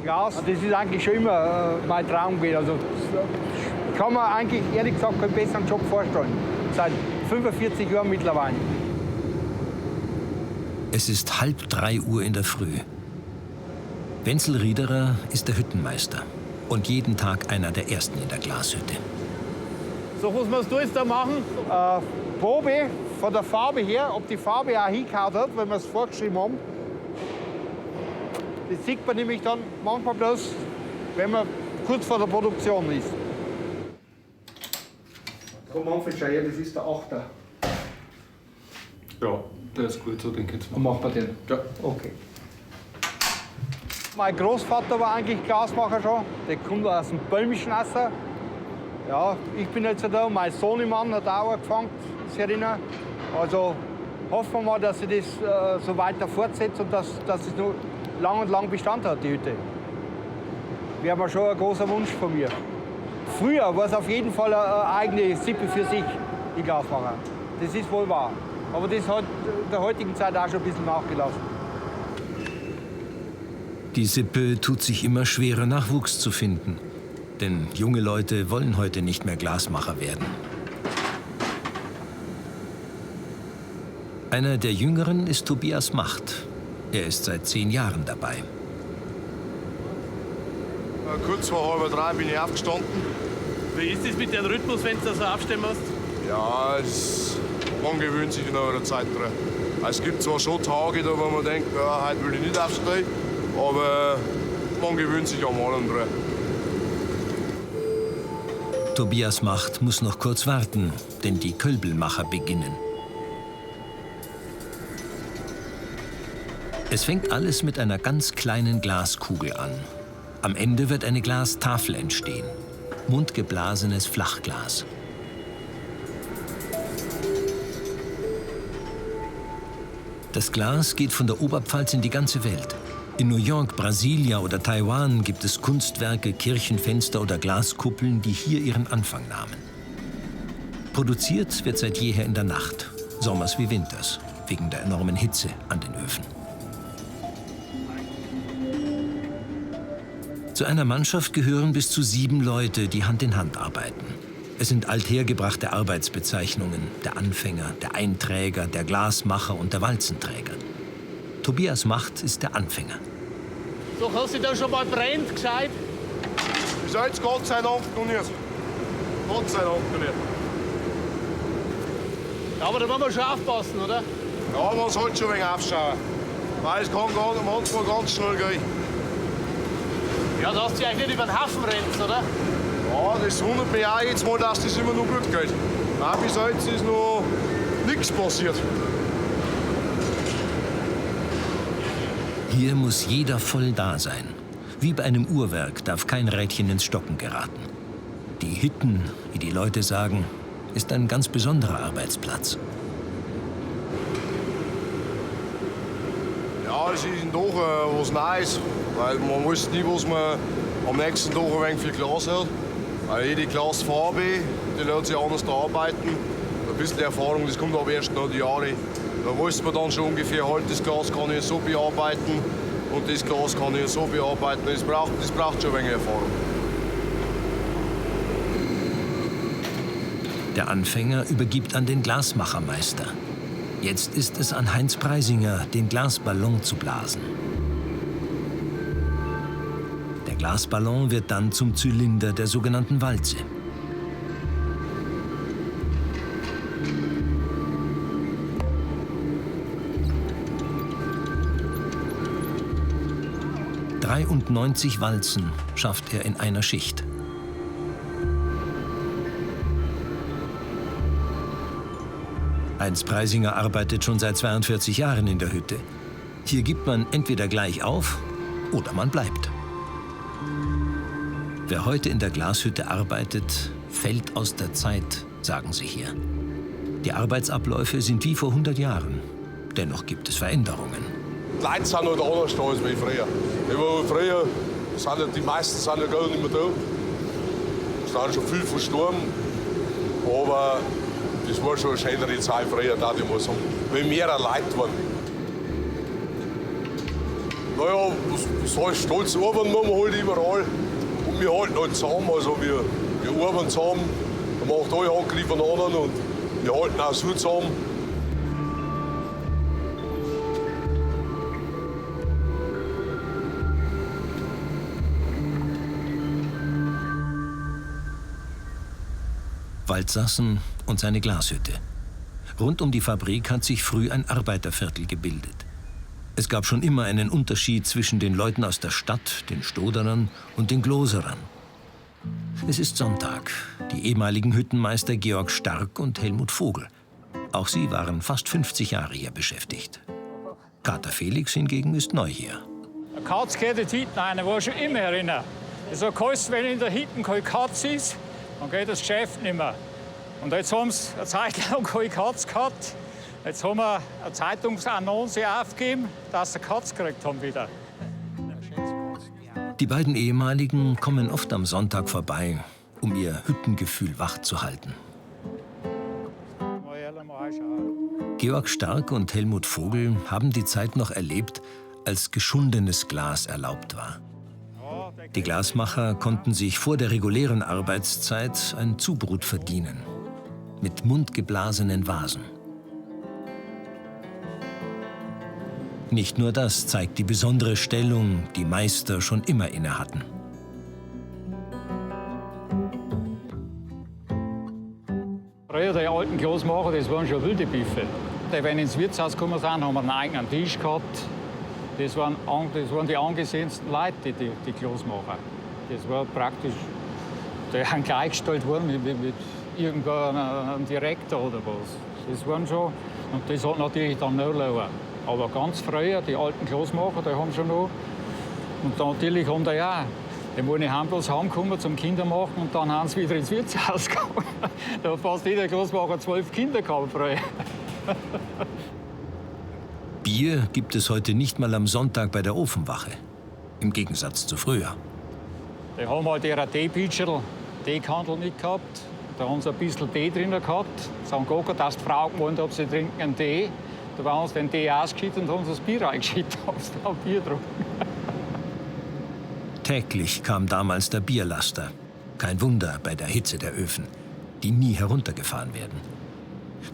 Glas. Das ist eigentlich schon immer mein Traum gewesen. Also, kann man eigentlich ehrlich gesagt keinen besseren Job vorstellen. Seit 45 Jahren mittlerweile. Es ist 2:30 Uhr in der Früh. Wenzel Riederer ist der Hüttenmeister und jeden Tag einer der Ersten in der Glashütte. So, was musst du jetzt da machen? Probe von der Farbe her, ob die Farbe auch hingehauen hat, wenn wir es vorgeschrieben haben. Das sieht man nämlich dann manchmal bloß, wenn man kurz vor der Produktion ist. Komm, Manfred, schau her, das ist der 8er. Ja, der ist gut, so den kannst du Und machen wir den? Ja. Okay. Mein Großvater war eigentlich Glasmacher schon. Der kommt aus dem Böhmischen Wasser. Ja, ich bin jetzt da. Mein Sohnemann hat auch angefangen, sich erinnern. Also hoffen wir mal, dass sich das so weiter fortsetzt und dass es noch lang und lang Bestand hat, die Hütte. Wäre mir schon ein großer Wunsch von mir. Früher war es auf jeden Fall eine eigene Sippe für sich, die Glasmacher. Das ist wohl wahr. Aber das hat in der heutigen Zeit auch schon ein bisschen nachgelassen. Die Sippe tut sich immer schwerer, Nachwuchs zu finden. Denn junge Leute wollen heute nicht mehr Glasmacher werden. Einer der Jüngeren ist Tobias Macht. Er ist seit 10 Jahren dabei. Kurz vor 2:30 bin ich aufgestanden. Wie ist es mit dem Rhythmus, wenn du da so aufstehen musst? Ja, man gewöhnt sich in einer Zeit dran. Es gibt zwar schon Tage, da wo man denkt, ja, heute will ich nicht aufstehen, aber man gewöhnt sich am allem dran. Tobias Macht muss noch kurz warten, denn die Kölbelmacher beginnen. Es fängt alles mit einer ganz kleinen Glaskugel an. Am Ende wird eine Glastafel entstehen. Mundgeblasenes Flachglas. Das Glas geht von der Oberpfalz in die ganze Welt. In New York, Brasilia oder Taiwan gibt es Kunstwerke, Kirchenfenster oder Glaskuppeln, die hier ihren Anfang nahmen. Produziert wird seit jeher in der Nacht, sommers wie winters, wegen der enormen Hitze an den Öfen. Zu einer Mannschaft gehören bis zu 7 Leute, die Hand in Hand arbeiten. Es sind althergebrachte Arbeitsbezeichnungen, der Anfänger, der Einträger, der Glasmacher und der Walzenträger. Tobias Macht ist der Anfänger. So, hast du da schon mal brennt, gescheit? Ist jetzt Gott sei Dank noch nicht. Gott sei Dank noch nicht. Ja, aber da muss man schon aufpassen, oder? Ja, man sollte schon ein wenig aufschauen. Weil es kann manchmal ganz schnell gehen. Ja, da hast du dich eigentlich nicht über den Haufen rennt, oder? Ja, das wundert mich auch jetzt mal, dass das immer noch gut geht. Nein, bis jetzt ist noch nichts passiert. Hier muss jeder voll da sein. Wie bei einem Uhrwerk darf kein Rädchen ins Stocken geraten. Die Hitten, wie die Leute sagen, ist ein ganz besonderer Arbeitsplatz. Ja, es ist doch was Neues. Weil man weiß nie, was man am nächsten Tag ein wenig viel Glas hat. Weil jede Glasfarbe, die lernt sich anders arbeiten. Ein bisschen Erfahrung, das kommt aber erst nach den Jahren. Da weiß man dann schon ungefähr, halt, das Glas kann ich so bearbeiten und das Glas kann ich so bearbeiten. Das braucht schon ein wenig Erfahrung. Der Anfänger übergibt an den Glasmachermeister. Jetzt ist es an Heinz Preisinger, den Glasballon zu blasen. Der Glasballon wird dann zum Zylinder der sogenannten Walze. ...93 Walzen schafft er in einer Schicht. Heinz Preisinger arbeitet schon seit 42 Jahren in der Hütte. Hier gibt man entweder gleich auf oder man bleibt. Wer heute in der Glashütte arbeitet, fällt aus der Zeit, sagen sie hier. Die Arbeitsabläufe sind wie vor 100 Jahren. Dennoch gibt es Veränderungen. Die Leute sind halt anders da als wie früher. Früher sind ja, die meisten sind ja gar nicht mehr da. Es sind schon viel verstorben. Aber das war schon eine schönere Zeit früher, da ich mal sagen. Weil mehr Leute waren. Naja, was heißt stolz? Arbeiten machen wir halt überall. Und wir halten halt zusammen. Also wir arbeiten zusammen. Man macht alle Handgriffe an anderen und wir halten auch so zusammen. Waldsassen und seine Glashütte. Rund um die Fabrik hat sich früh ein Arbeiterviertel gebildet. Es gab schon immer einen Unterschied zwischen den Leuten aus der Stadt, den Stoderern und den Gloserern. Es ist Sonntag. Die ehemaligen Hüttenmeister Georg Stark und Helmut Vogel. Auch sie waren fast 50 Jahre hier beschäftigt. Kater Felix hingegen ist neu hier. Eine Katze geht in die Hütten rein, war schon immer erinnern. Es hat geheißen, wenn in der Hütte keine Katze ist, dann geht das Geschäft nicht mehr. Und jetzt haben sie eine Zeit lang keine Katze gehabt. Jetzt haben wir eine Zeitungsannonce aufgegeben, dass sie eine Katze gekriegt haben wieder. Die beiden Ehemaligen kommen oft am Sonntag vorbei, um ihr Hüttengefühl wachzuhalten. Georg Stark und Helmut Vogel haben die Zeit noch erlebt, als geschundenes Glas erlaubt war. Die Glasmacher konnten sich vor der regulären Arbeitszeit ein Zubrot verdienen. Mit mundgeblasenen Vasen. Nicht nur das zeigt die besondere Stellung, die Meister schon immer inne hatten. Früher, die alten Glasmacher, das waren schon wilde Büffel. Wenn wir ins Wirtshaus gekommen sind, haben wir einen eigenen Tisch gehabt. Das waren die angesehensten Leute, die Glasmacher. Das war praktisch, die haben gleichgestellt worden mit irgendeinem Direktor oder was. Das waren schon, und das hat natürlich dann noch lauer. Aber ganz früher, die alten Glasmacher, die haben schon noch. Und dann natürlich haben die auch. Die wollen haben bloß heimgekommen zum Kindermachen und dann haben sie wieder ins Wirtshaus gegangen. Da hat fast jeder Glasmacher 12 Kinder gehabt früher. Bier gibt es heute nicht mal am Sonntag bei der Ofenwache. Im Gegensatz zu früher. Die haben halt ihre Teepitcherl, Teekandel nicht gehabt. Da haben sie ein bisschen Tee drin gehabt. Sie haben geguckt, dass die Frau gemeint hat, sie trinken einen Tee. Da haben sie den Tee ausgeschüttet und haben sie das Bier reingeschüttet. Da haben sie dann Bier getrunken. Täglich kam damals der Bierlaster. Kein Wunder bei der Hitze der Öfen, die nie heruntergefahren werden.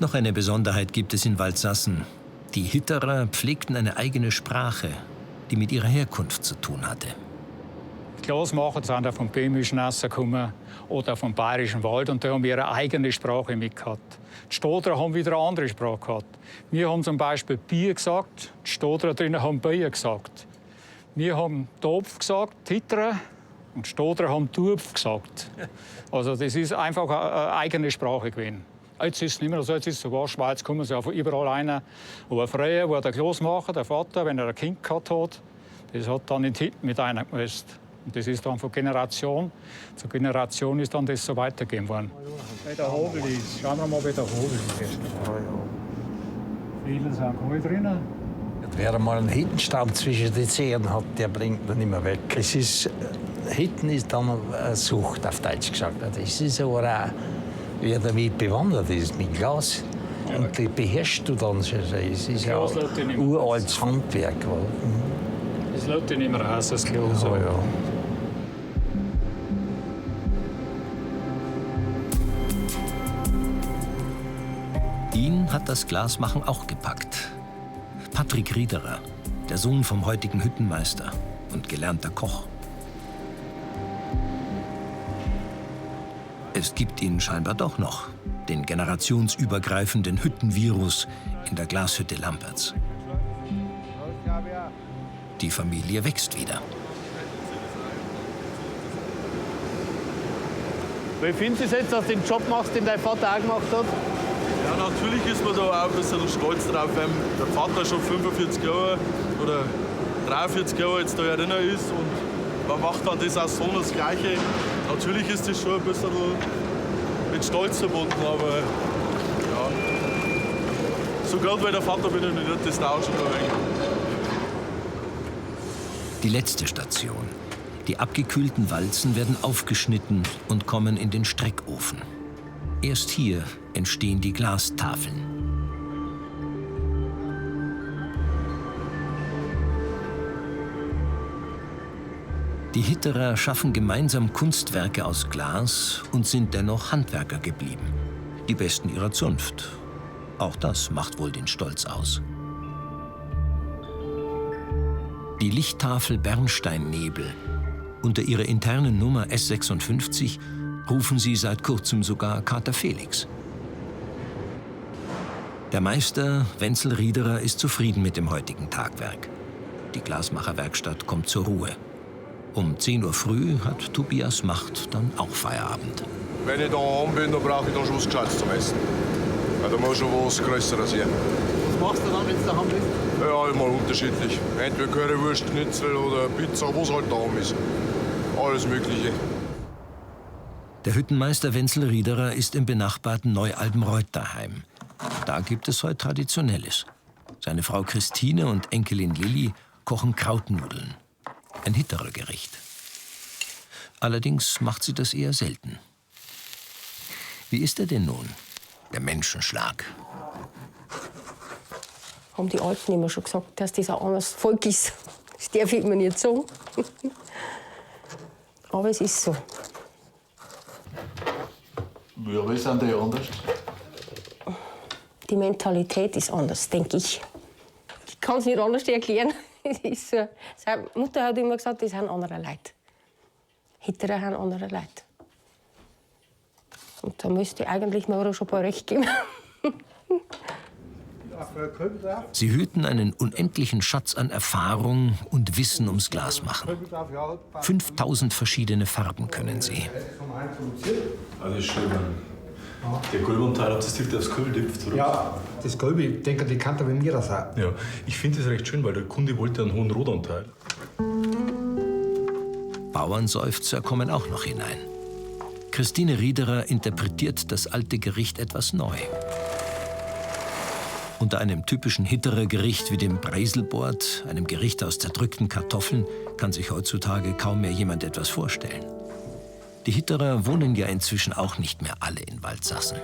Noch eine Besonderheit gibt es in Waldsassen. Die Hitterer pflegten eine eigene Sprache, die mit ihrer Herkunft zu tun hatte. Die Glasmacher sind ja vom Böhmischen gekommen oder vom Bayerischen Wald und die haben ihre eigene Sprache mitgehabt. Die Stoderer haben wieder eine andere Sprache gehabt. Wir haben zum Beispiel Bier gesagt, die Stoderer drinnen haben Bier gesagt. Wir haben Topf gesagt, Hitterer, und die Stoderer haben Turpf gesagt. Also das ist einfach eine eigene Sprache gewesen. Jetzt ist es nicht mehr so, jetzt ist sogar Schweiz, kommen sie von überall rein. Aber früher war der Glasmacher, der Vater, wenn er ein Kind gehabt hat, das hat dann in die Hütte mit einer gemisst. Und das ist dann von Generation zu Generation ist dann das so weitergegeben worden. Bei der Hobel ist, schauen wir mal, bei der Hobel ist. Viele sind Kohl drinnen. Wer mal einen Hittenstaub zwischen den Zehen hat, der bringt dann nicht mehr weg. Es ist, Hitten ist dann eine Sucht, auf Deutsch gesagt. Das ist aber auch, wer damit bewandert ist, mit Glas. Und die beherrschst du dann. Es ist ja ein uraltes Handwerk. Das lässt dich nicht mehr raus, das Glas. Ja, ja. Ihn hat das Glasmachen auch gepackt. Patrick Riederer, der Sohn vom heutigen Hüttenmeister und gelernter Koch. Es gibt ihn scheinbar doch noch, den generationsübergreifenden Hüttenvirus in der Glashütte Lampertz. Die Familie wächst wieder. Wie findest du es jetzt, dass du den Job machst, den dein Vater auch gemacht hat? Ja, natürlich ist man da auch ein bisschen stolz drauf, weil der Vater schon 45 Jahre oder 43 Jahre jetzt da drinnen ist und man macht dann das auch so das Gleiche. Natürlich ist das schon ein bisschen mit Stolz verbunden, aber ja, so gut wie der Vater bin ich nicht, das dauert schon ein wenig. Die letzte Station. Die abgekühlten Walzen werden aufgeschnitten und kommen in den Streckofen. Erst hier entstehen die Glastafeln. Die Hitterer schaffen gemeinsam Kunstwerke aus Glas und sind dennoch Handwerker geblieben. Die Besten ihrer Zunft. Auch das macht wohl den Stolz aus. Die Lichttafel Bernsteinnebel. Unter ihrer internen Nummer S56 rufen sie seit kurzem sogar Kater Felix. Der Meister, Wenzel Riederer, ist zufrieden mit dem heutigen Tagwerk. Die Glasmacherwerkstatt kommt zur Ruhe. Um 10 Uhr früh hat Tobias Macht dann auch Feierabend. Wenn ich daheim bin, dann brauche ich dann schon was Gescheites zum Essen. Weil da muss schon was Größeres hier. Was machst du dann, wenn du daheim bist? Ja, immer unterschiedlich. Entweder Currywurst, Schnitzel oder Pizza, was halt daheim ist. Alles Mögliche. Der Hüttenmeister Wenzel Riederer ist im benachbarten Neualbenreuth daheim. Da gibt es heute Traditionelles. Seine Frau Christine und Enkelin Lilli kochen Krautnudeln. Ein Hitterergericht. Allerdings macht sie das eher selten. Wie ist er denn nun, der Menschenschlag? Haben die Alten immer schon gesagt, dass das ein anderes Volk ist. Das darf ich immer nicht sagen. Aber es ist so. Ja, wie sind die anders? Die Mentalität ist anders, denke ich. Ich kann es nicht anders erklären. Es ist so. Seine Mutter hat immer gesagt, das sind andere Leute. Hitterer sind andere Leute. Und da müsste eigentlich mir schon ein paar recht geben. Sie hüten einen unendlichen Schatz an Erfahrung und Wissen ums Glasmachen. 5000 verschiedene Farben können sie. Das ist schön. Der Gulbenteil, das direkt aufs Köbel dipft, oder? Ja, das Gelbe, ich denke, die kann da bei mir das auch. Ja, ich finde das recht schön, weil der Kunde wollte einen hohen Rotanteil. Bauernseufzer kommen auch noch hinein. Christine Riederer interpretiert das alte Gericht etwas neu. Unter einem typischen Hitterergericht wie dem Breiselbord, einem Gericht aus zerdrückten Kartoffeln, kann sich heutzutage kaum mehr jemand etwas vorstellen. Die Hitterer wohnen ja inzwischen auch nicht mehr alle in Waldsassen.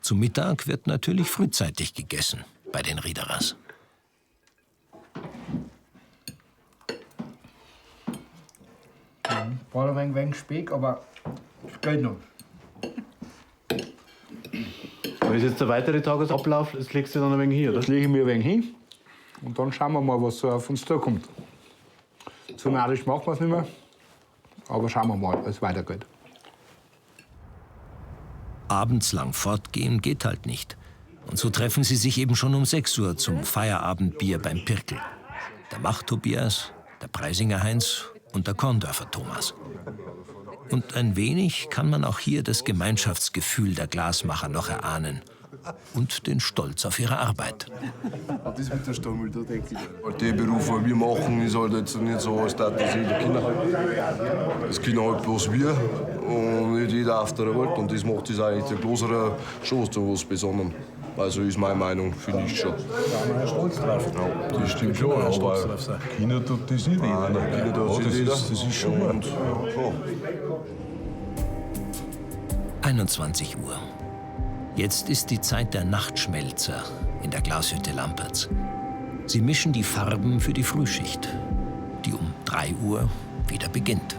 Zum Mittag wird natürlich frühzeitig gegessen bei den Riederers. War ein wenig Speck, aber es geht noch. Aber ist jetzt der weitere Tagesablauf, das legst du dann ein wenig hin, oder? Das lege ich mir ein wenig hin und dann schauen wir mal, was so auf uns zukommt. So narrisch machen wir es nicht mehr, aber schauen wir mal, wie es weitergeht. Abends lang fortgehen geht halt nicht. Und so treffen sie sich eben schon um 6 Uhr zum Feierabendbier beim Pirkel. Der Macht Tobias, der Preisinger Heinz und der Korndörfer Thomas. Und ein wenig kann man auch hier das Gemeinschaftsgefühl der Glasmacher noch erahnen. Und den Stolz auf ihre Arbeit. Das mit der Stammel, da denke ich. Der Beruf, den wir machen, ist halt jetzt nicht so, als dass das jeder Kinder hat. Das können halt bloß wir und nicht jeder auf der Welt. Und das macht das eigentlich der größere Show zu was Besonderem. Also ist meine Meinung, finde ich schon. Da haben wir stolz drauf. Ja, das stimmt schon, aber Kinder tut das nicht jeder. Kinder tut das jeder. Das ist schon und, ja. 21 Uhr. Jetzt ist die Zeit der Nachtschmelzer in der Glashütte Lampertz. Sie mischen die Farben für die Frühschicht, die um 3 Uhr wieder beginnt.